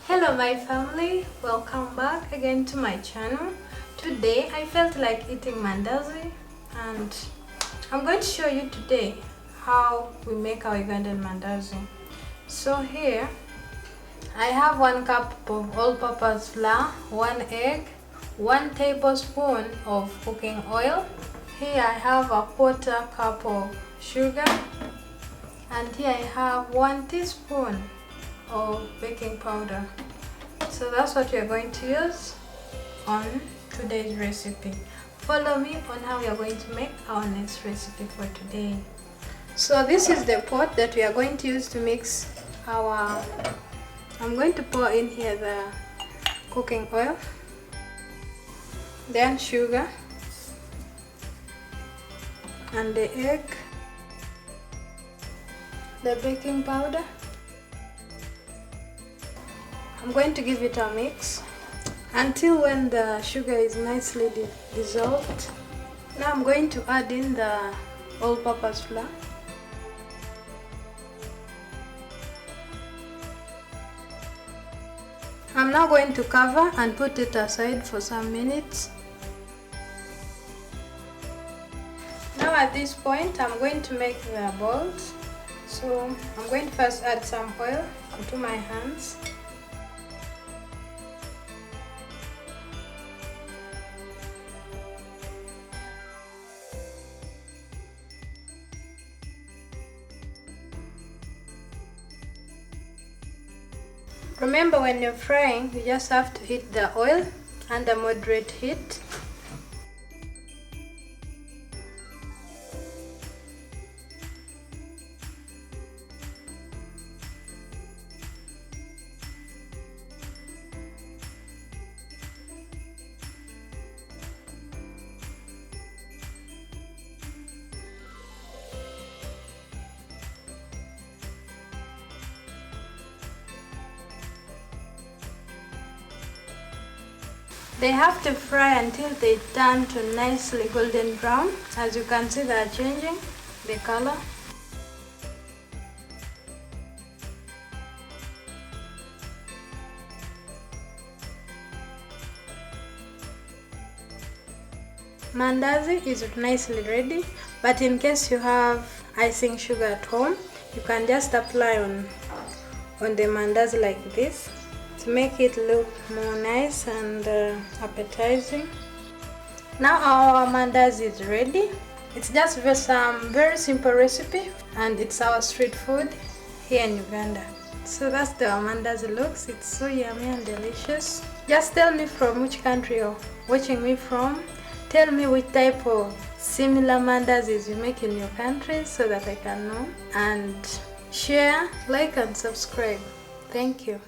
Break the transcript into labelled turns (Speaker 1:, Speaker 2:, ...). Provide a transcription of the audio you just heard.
Speaker 1: Hello my family, welcome back again to my channel. Today I felt like eating mandazi and I'm going to show you today how we make our Ugandan mandazi. So here I have 1 cup of all-purpose flour, 1 egg, 1 tablespoon of cooking oil. Here I have a 1/4 cup of sugar, and here I have 1 teaspoon of baking powder. So that's what we are going to use on today's recipe. Follow me on how we are going to make our next recipe for today. So this is the pot that we are going to use to mix our, I'm going to pour in here the cooking oil, then sugar and the egg, the baking powder. I'm going to give it a mix until when the sugar is nicely dissolved. Now I'm going to add in the all-purpose flour. I'm now going to cover and put it aside for some minutes. Now at this point I'm going to make the balls. So I'm going to first add some oil onto my hands. Remember, when you're frying, you just have to heat the oil under moderate heat. They have to fry until they turn to nicely golden brown. As you can see, they are changing the color. Mandazi is nicely ready, but in case you have icing sugar at home, you can just apply on the mandazi like this to make it look more nice and appetizing. Now our mandazi is ready. It's just some very simple recipe, and it's our street food here in Uganda. So that's the mandazi looks. It's so yummy and delicious. Just tell me from which country you're watching me from. Tell me which type of similar mandazis you make in your country so that I can know. And share, like and subscribe. Thank you.